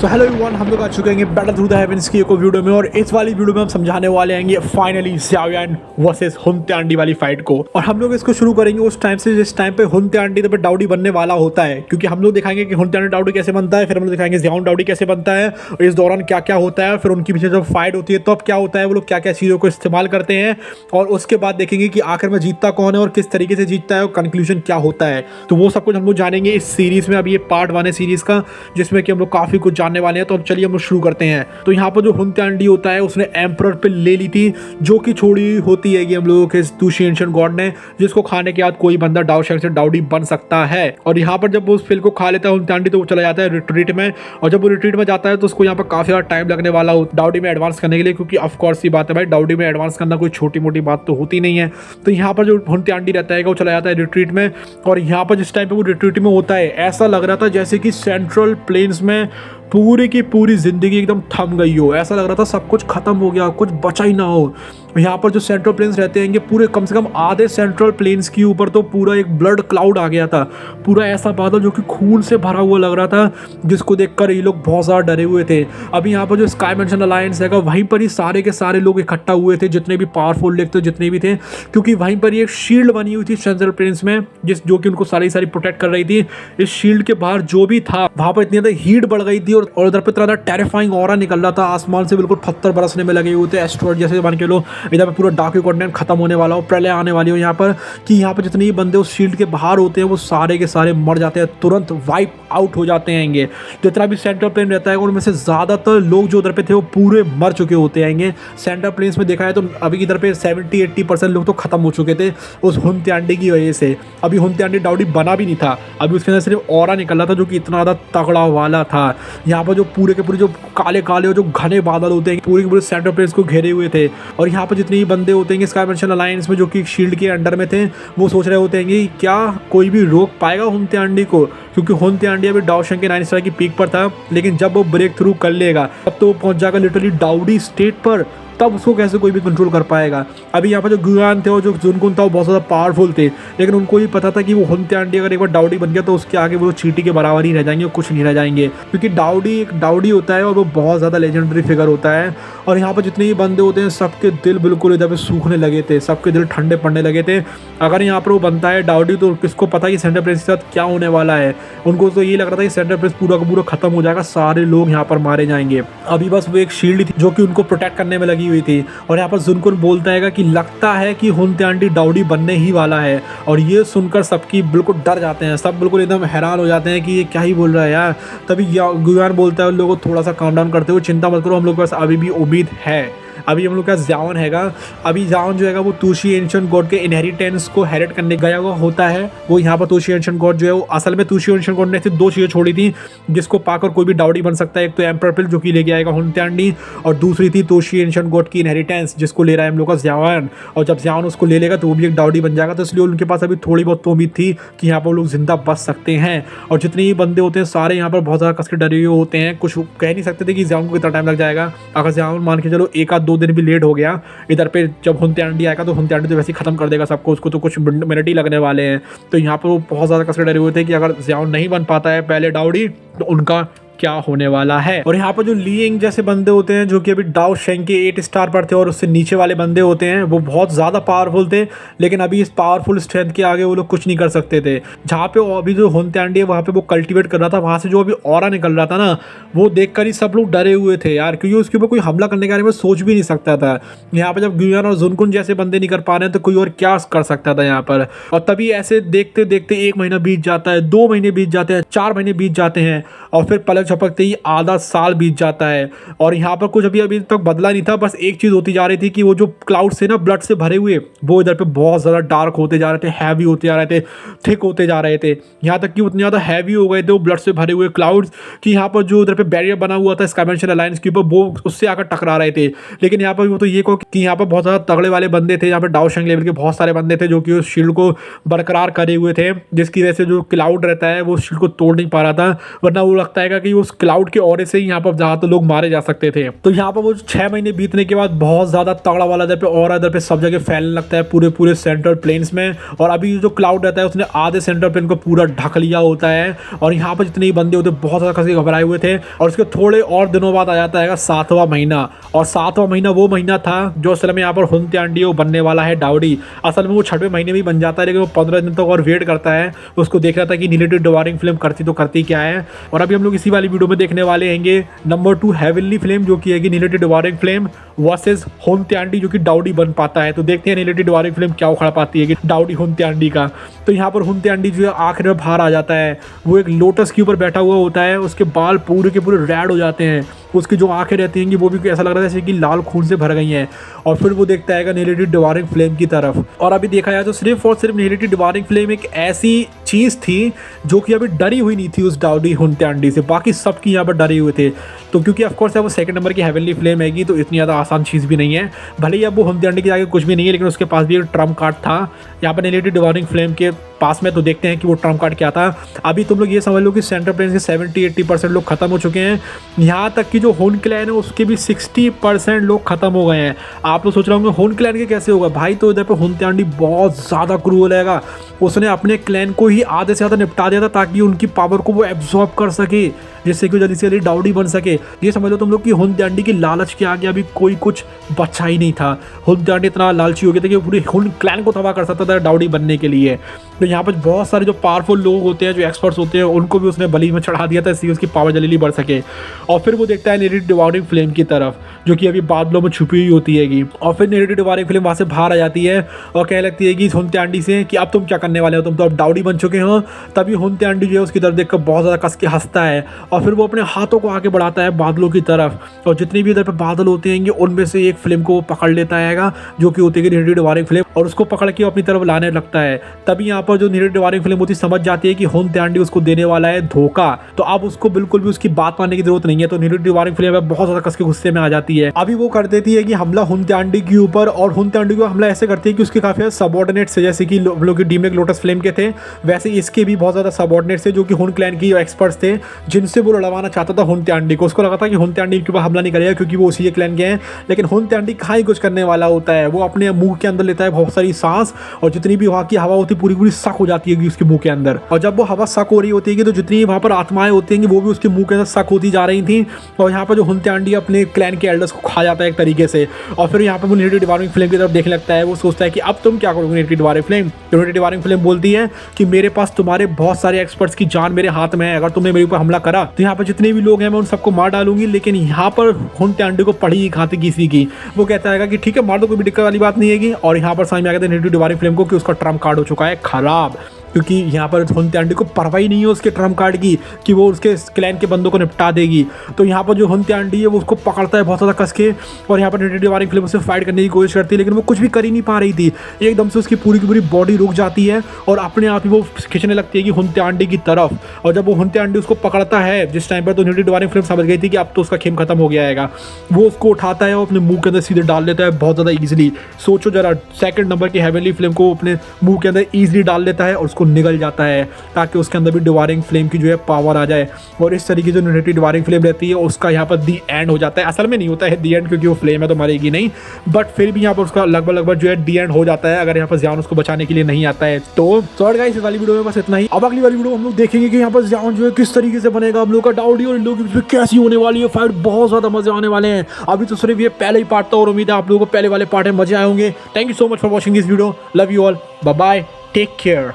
तो hello everyone, हम लोग आ चुके हैं बैटल थ्रू द हेवंस की एक और वीडियो में। और इस वाली वीडियो में हम समझाने वाले हैं फाइनली ज़ियाओयान वर्सेस हुनत्यांडी वाली फाइट को। और हम लोग इसको शुरू करेंगे उस टाइम से जिस टाइम पे हुनत्यांडी पे डाउडी बनने वाला होता है, क्योंकि हम लोग दिखाएंगे कि हुनत्यांडी डाउडी कैसे बनता है, फिर हम लोग दिखाएंगे ज़ियाओयान डाउडी कैसे बनता है और इस दौरान क्या क्या होता है, फिर उनके पीछे जब फाइट होती है तो अब क्या होता है, वो लोग क्या क्या चीज़ों को इस्तेमाल करते हैं, और उसके बाद देखेंगे कि आखिर में जीतता कौन है और किस तरीके से जीतता है और कंक्लूजन क्या होता है। तो वो सब कुछ हम लोग जानेंगे इस सीरीज़ में। अभी ये पार्ट 1 है सीरीज़ का, जिसमें कि हम लोग काफ़ी कुछ जानने वाले हैं। तो अब चलिए हम शुरू करते हैं। तो यहाँ पर जो हुनत्यांडी होता है उसने एम्परर पे ले ली थी, जो कि छोड़ी होती है कि हम लोगों के तुशी एंशिएंट गॉड ने, जिसको खाने के बाद कोई बंदा दाओशेंग से डाउडी बन सकता है। और यहाँ पर जब वो उस पिल को खा लेता है हुनत्यांडी, तो वो चला जाता है रिट्रीट में। और जब वो रिट्रीट में जाता है तो उसको यहाँ पर काफी ज्यादा टाइम लगने वाला हो डाउडी में एडवांस करने के लिए, क्योंकि ऑफकोर्स ये बात है भाई, डाउडी में एडवांस करना कोई छोटी मोटी बात तो होती नहीं है। तो यहाँ पर जो हुनत्यांडी रहता है वो चला जाता है रिट्रीट में। और यहाँ पर जिस टाइम पे वो रिट्रीट में होता है, ऐसा लग रहा था जैसे कि सेंट्रल प्लेन्स में पूरी की पूरी जिंदगी एकदम थम गई हो। ऐसा लग रहा था सब कुछ खत्म हो गया, कुछ बचा ही ना हो। यहाँ पर जो सेंट्रल प्लेन्स रहते हैं, पूरे कम से कम आधे सेंट्रल प्लेन्स के ऊपर तो पूरा एक ब्लड क्लाउड आ गया था। पूरा ऐसा बादल जो कि खून से भरा हुआ लग रहा था, जिसको देखकर ये लोग बहुत ज़्यादा डरे हुए थे। अभी यहाँ पर जो स्काई मेंशन अलायंस है, वहीं पर ही सारे के सारे लोग इकट्ठा हुए थे, जितने भी पावरफुल लेग थे, जितने भी थे, क्योंकि वहीं पर एक शील्ड बनी हुई थी सेंट्रल प्लेन्स में, जो कि उनको सारी प्रोटेक्ट कर रही थी। इस शील्ड के बाहर जो भी था, वहाँ पर इतनी ज़्यादा हीट बढ़ गई थी और उधर पे तरह टेरिफाइंग ऑरा निकल रहा था। आसमान से बिल्कुल पत्थर बरसने में लगे हुए थे, एस्ट्रॉइड जैसे मान के लो। इधर पे पूरा डार्क कॉन्टिनेंट खत्म होने वाला हो, प्रलय आने वाली हो यहाँ पर, कि यहाँ पर जितने भी बंदे उस शील्ड के बाहर होते हैं वो सारे के सारे मर जाते हैं, तुरंत वाइप आउट हो जाते हैं। जितना भी सेंट्रल प्लेन रहता है उनमें से ज़्यादातर लोग जो उधर पे थे वो पूरे मर चुके होते हैं। सेंट्रल प्लेन्स में देखा है तो अभी इधर पे 70-80% लोग तो खत्म हो चुके थे उस हुनत्यांडी की वजह से। अभी हुनत्यांडी डाउडी बना भी नहीं था, अभी उसके अंदर सिर्फ ऑरा निकल रहा था, जो कि इतना ज़्यादा तगड़ा वाला था। यहाँ पर जो पूरे के पूरे जो काले काले और जो घने बादल होते हैं पूरे के पूरे सेंट्रल प्लेन्स को घेरे हुए थे। और यहाँ पर जितने भी बंदे होते हैं स्काई मेंशन अलायंस में, जो कि शील्ड के अंडर में थे, वो सोच रहे होते हैं कि क्या कोई भी रोक पाएगा हुनत्यांडी को, क्योंकि हुनत्यांडी अभी दाओशेंग के 9 स्टार की पीक पर था। लेकिन जब वो ब्रेक थ्रू कर लेगा तब तो वो पहुंच जाएगा लिटरली डाउडी स्टेट पर, तब उसको कैसे कोई भी कंट्रोल कर पाएगा। अभी यहाँ पर जो गुयान थे और जो जुनकुन था वो बहुत ज़्यादा पावरफुल थे, लेकिन उनको भी पता था कि वो हुनत्यांडी अगर एक बार डाउडी बन गया तो उसके आगे वो चींटी के बराबर ही रह जाएंगे और कुछ नहीं रह जाएंगे, क्योंकि डाउडी एक डाउडी होता है और वो बहुत ज़्यादा लेजेंडरी फिगर होता है। और यहाँ पर जितने भी बंदे होते हैं सबके दिल बिल्कुल इधर पे सूखने लगे थे, सबके दिल ठंडे पड़ने लगे थे। अगर यहाँ पर वो बनता है डाउडी तो किसको पता कि सेंट्रल प्लेन्स के साथ क्या होने वाला है। उनको तो ये लग रहा था कि सेंट्रल प्लेन्स पूरा का पूरा खत्म हो जाएगा, सारे लोग यहाँ पर मारे जाएंगे। अभी बस वो एक शील्ड थी जो कि उनको प्रोटेक्ट करने में लगी हुई थी। और यहाँ पर जुनकुन बोलता है कि लगता है कि हुनत्यांडी डाउडी बनने ही वाला है। और ये सुनकर सबकी बिल्कुल डर जाते हैं, सब बिल्कुल एकदम हैरान हो जाते हैं कि ये क्या ही बोल रहा है यार। तभी गुयान बोलता है उन लोगों को थोड़ा सा काम डाउन करते हुए, चिंता मत करो, हम लोग के पास अभी भी उम्मीद है। अभी हम लोग का ज़ियाओयान हैगा। अभी ज़ियाओयान जो है वो तुशी एंशिएंट गॉड के इनहेरिटेंस को हेरिट करने गया हुआ होता है। वो यहाँ पर तुशी एंशिएंट गॉड जो है वो असल में तुशी एंशिएंट गॉड ने सिर्फ 2 चीज़ें छोड़ी थी जिसको पाकर कोई भी डाउडी बन सकता है। एक तो एम्परर पिल जो कि लेके आएगा हुनत्यांडी, और दूसरी थी तुशी एंशिएंट गॉड की इनहेरिटेंस जिसको ले रहा है हम लोग का ज़ियाओयान। और जब ज़ियाओयान उसको ले लेगा तो वो भी एक डाउडी बन जाएगा। तो इसलिए उनके पास अभी थोड़ी बहुत तो उम्मीद थी कि यहाँ पर वो लोग जिंदा बच सकते हैं। और जितने भी बंदे होते हैं सारे यहाँ पर बहुत ज़्यादा कस के डरे हुए होते हैं, कुछ कह नहीं सकते थे कि ज़ियाओयान को कितना टाइम लग जाएगा। अगर ज़ियाओयान मान के चलो 1-2 दिन भी लेट हो गया इधर पे, जब हुनत्यांडी आएगा तो हुनत्यांडी तो वैसे ही खत्म कर देगा सबको, उसको तो कुछ मिनट ही लगने वाले हैं। तो यहाँ पर वो बहुत ज़्यादा कसके डरे हुए थे कि अगर ज़ियाओयान नहीं बन पाता है पहले डाउडी तो उनका क्या होने वाला है। और यहाँ पर जो लीइंग जैसे बंदे होते हैं जो कि अभी दाओशेंग के 8 स्टार पर थे और उससे नीचे वाले बंदे होते हैं, वो बहुत ज़्यादा पावरफुल थे, लेकिन अभी इस पावरफुल स्ट्रेंथ के आगे वो लोग कुछ नहीं कर सकते थे। जहाँ पे अभी जो हुनत्यांडी है वहाँ पे वो कल्टिवेट कर रहा था, वहाँ से जो अभी ऑरा निकल रहा था ना, वो देखकर ही सब लोग डरे हुए थे यार, क्योंकि उसके ऊपर कोई हमला करने के बारे में सोच भी नहीं सकता था। यहाँ पर जब गुयान और जुनकुन जैसे बंदे नहीं कर पा रहे हैं तो कोई और क्या कर सकता था यहाँ पर। और तभी ऐसे देखते देखते 1 महीना बीत जाता है, 2 महीने बीत जाते हैं, 4 महीने बीत जाते हैं, और फिर पलक झपकते ही आधा साल बीत जाता है। और यहाँ पर कुछ अभी तक बदला नहीं था, बस एक चीज होती जा रही थी कि वो जो क्लाउड से ना ब्लड से भरे हुए वो इधर पे बहुत ज्यादा डार्क होते जा रहे थे, हैवी होते जा रहे थे, थिक होते जा रहे थे। यहाँ तक कि उतने ज्यादा हैवी हो गए थे वो ब्लड से भरे हुए क्लाउड्स कि यहाँ पर जो इधर पे बैरियर बना हुआ था स्काई मेंशन अलायंस के ऊपर वो उससे आकर टकरा रहे थे। लेकिन यहाँ पर वो तो ये कहो कि यहाँ पर बहुत ज्यादा तगड़े वाले बंदे थे, यहाँ पर दाओशेंग लेवल के बहुत सारे बंदे थे जो कि उस शील्ड को बरकरार करे हुए थे, जिसकी वजह से जो क्लाउड रहता है वो शील्ड को तोड़ नहीं पा रहा था। वरना वो लगता है कि वो उस क्लाउड के ऑरे से ही यहाँ पर ज़्यादातर लोग मारे जा सकते थे। तो यहाँ पर वो 6 महीने बीतने के बाद बहुत ज़्यादा तगड़ा वाला इधर पे और इधर पे सब जगह फैलने लगता है पूरे पूरे सेंट्रल प्लेन्स में। और अभी जो क्लाउड रहता है उसने आधे सेंट्रल प्लेन को पूरा ढक लिया होता है और यहाँ पर जितने ही बंदे होते हैं बहुत ज़्यादा खसी घबराए हुए थे। और उसके थोड़े और दिनों बाद आ जाता है 7वां महीना, और 7वां महीना वो महीना था जो असल में यहाँ पर हुंत्यांडी बनने वाला है डाउडी। असल में वो 6वें महीने में बन जाता है, लेकिन वो 15 दिन तक और वेट करता है, उसको देख रहा था कि नीलेटी डिवायरिंग फ्लेम करती तो करती क्या है। और अभी हम लोग इसी वाली वीडियो में देखने वाले हैंगे नंबर 2 हेवनली फ्लेम, जो कि है नीलेटी डिवायरिंग फ्लेम वर्सेस हुंत्यांडी जो कि डाउडी बन पाता है। तो देखते हैं नीलेटी डिवायरिंग फ्लेम क्या उखड़ पाती है कि डाउडी हुंत्यांडी का। तो यहाँ पर हुंत्यांडी जो है आखिर में बाहर आ जाता है। वो एक लोटस के ऊपर बैठा हुआ होता है, उसके बाल पूरे के पूरे रेड हो जाते हैं, उसकी जो आंखें रहती हैं वो भी ऐसा लग रहा है जैसे कि लाल खून से भर गई हैं। और फिर वो देखता है नीलेटी डिवायरिंग फ्लेम की तरफ। और अभी देखा जाए तो सिर्फ और सिर्फ नीलेटी डिवायरिंग फ्लेम एक ऐसी चीज़ थी जो कि अभी डरी हुई नहीं थी उस डाउडी हुंत्यांडी से, बाकी सब की यहाँ पर डरे हुए थे। तो क्योंकि ऑफकोर्स वो सेकंड नंबर की हेवनली फ्लेम हैगी, तो इतनी ज़्यादा आसान चीज़ भी नहीं है। भले ही अब वो हुंत्यांडी के आगे कुछ भी नहीं है, लेकिन उसके पास भी एक ट्रम्प कार्ड था यहाँ पर नीलेटी डिवायरिंग फ्लेम के पास में। तो देखते हैं कि वो ट्रम्प कार्ड क्या था। अभी तुम लोग ये समझ लो कि सेंट्रल प्लेन के 70-80% लोग खत्म हो चुके हैं। यहाँ तक कि जो हुन क्लैन है उसके भी 60% लोग खत्म हो गए हैं। आप लोग सोच रहे होंगे हुन क्लैन के कैसे होगा भाई, तो इधर पे हुंत्यांडी बहुत ज़्यादा क्रूअल रहेगा। उसने अपने क्लैन को ही आधे से ज़्यादा निपटा दिया था ताकि उनकी पावर को वो एब्जॉर्ब कर सके, जिससे कि जल्दी से जल्दी डाउडी बन सके। ये समझ लो तुम लोग कि हुंत्यांडी की लालच के आगे अभी कोई कुछ बचा ही नहीं था। हुंत्यांडी इतना लालची हो गया था कि पूरी हुन क्लैन को तबाह कर सकता था डाउडी बनने के लिए। तो यहाँ पर बहुत सारे जो पावरफुल लोग होते हैं, जो एक्सपर्ट्स होते हैं, उनको भी उसने बलि में चढ़ा दिया था इसलिए उसकी पावर जल्दी बढ़ सके। और फिर वो देखता है नीलेटी डिवायरिंग फ्लेम की तरफ, जो कि अभी बादलों में छुपी हुई होती हैगी। और फिर नीलेटी डिवायरिंग फ्लेम वहाँ से बाहर आ जाती है और कहने लगती है कि हुंत्यांडी से कि अब तुम क्या करने वाले हो, तुम तो अब डाउडी बन चुके हो। तभी हुंत्यांडी जो है उसकी तरफ देखकर बहुत ज़्यादा कस के हंसता है और फिर वो अपने हाथों को आगे बढ़ाता है बादलों की तरफ, और जितनी भी इधर पे बादल होते हैं उनमें से एक फ्लेम को वो पकड़ लेता है, जो कि होती है नीलेटी डिवायरिंग फ्लेम, और उसको पकड़ के अपनी तरफ लाने लगता है। तभी यहाँ पर जो नीलेटी डिवायरिंग फ्लेम होती समझ जाती है कि हुंत्यांडी उसको देने वाला है धोखा, तो अब उसको बिल्कुल भी उसकी बात मानने की जरूरत नहीं है। तो नीलेटी डिवायरिंग फ्लेम बहुत ज़्यादा कस के गुस्से में आ जाती है। अभी वो कर देती है कि हमला हुंत्यांडी के ऊपर, और हुंत्यांडी को हमला ऐसे करती है कि उसके काफी सबऑर्डिनेट्स है, जैसे कि लोग की डीमेक लोटस फ्लेम के थे, वैसे इसके भी बहुत ज़्यादा सबऑर्डिनेट्स थे जो कि हुन क्लैन की एक्सपर्ट्स थे, जिनसे वो लड़वाना चाहता था हुंत्यांडी को। उसको लगा था कि हुंत्यांडी के ऊपर हमला नहीं करेगा क्योंकि वो उसी के क्लैन के हैं, लेकिन हुंत्यांडी कहाँ ही कुछ करने वाला होता है। वो अपने मुंह के अंदर लेता है बहुत सारी सांस, और जितनी भी वहाँ की हवा होती है पूरी पूरी सक हो जाती है उसके मुंह के अंदर। और जब वो हवा सक हो रही होती है तो जितनी वहाँ पर आत्माएं होती हैं वो भी उसके मुंह के अंदर सक होती जा रही थी। और यहाँ पर जो हुंत्यांडी अपने क्लैन के एल्डर्स को खा जाता है एक तरीके से। और फिर यहाँ पर वो नीलेटी डिवायरिंग फ्लेम की तरफ देखने लगता है। वो सोचता है कि अब तुम क्या करोगे नीलेटी डिवायरिंग फ्लेम। तो नीलेटी डिवायरिंग फ्लेम बोलती है कि मेरे पास तुम्हारे बहुत सारे एक्सपर्ट्स की जान मेरे हाथ में है, अगर तुमने मेरे ऊपर हमला करा तो यहाँ पर जितने भी लोग हैं मैं उन सबको मार डालूंगी। लेकिन यहाँ पर हुंत्यांडी को पड़ी खाती किसी की। वो कहता है कि ठीक है मार दो, कोई भी दिक्कत वाली बात नहीं है। और यहाँ पर समझ में आ गया नीलेटी डिवायरिंग फ्लेम को कि उसका ट्रम्प कार्ड हो चुका है खराब, क्योंकि यहाँ पर हुंत्यांडी को परवाह ही नहीं है उसके ट्रम्प कार्ड की कि वो उसके क्लैन के बंदों को निपटा देगी। तो यहाँ पर जो हुंत्यांडी है वो उसको पकड़ता है बहुत ज़्यादा कस के, और यहाँ पर नीलेटी डिवायरिंग फ्लेम उससे फाइट करने की कोशिश करती है, लेकिन वो कुछ भी कर ही नहीं पा रही थी। एकदम से उसकी पूरी की पूरी बॉडी रुक जाती है और अपने आप ही वो खींचने लगती है कि हुंत्यांडी की तरफ। और जब वो हुंत्यांडी उसको पकड़ता है जिस टाइम पर, तो नीलेटी डिवायरिंग फ्लेम समझ गई थी कि अब तो उसका खेम खत्म हो गया है। वो उसको उठाता है और अपने मुंह के अंदर सीधे डाल लेता है बहुत ज़्यादा ईजिली। सोचो जरा, सेकंड नंबर की हेवनली फ्लेम को अपने मुंह के अंदर ईजिली डाल लेता है और उसको निगल जाता है ताकि उसके अंदर भी डिवायरिंग फ्लेम की जो है पावर आ जाए। और इस तरीके से जो नीलेटी डिवायरिंग फ्लेम रहती है उसका यहाँ पर दी एंड हो जाता है। असल में नहीं होता है दी एंड, क्योंकि वो फ्लेम है तो मरेगी नहीं, बट फिर भी यहाँ पर उसका लगभग जो है डी एंड हो जाता है अगर यहाँ पर ज़ियान उसको बचाने के लिए नहीं आता है। तो सॉरी गाइस, इस वाली वीडियो में बस इतना ही। अब अगली वाली वीडियो हम लोग देखेंगे कि यहाँ पर ज़ियान जो है किस तरीके से बनेगा, हम लोग का डाउडी और इन लोगों के बीच में कैसी होने वाली है फाइट। बहुत ज़्यादा मजे आने वाले हैं। अभी तो सिर्फ ये पहले ही पार्ट था और उम्मीद है आप लोगों को पहले वाले पार्ट में मजे आए होंगे। Thank you so much for watching this video. Love you all, bye bye, take care.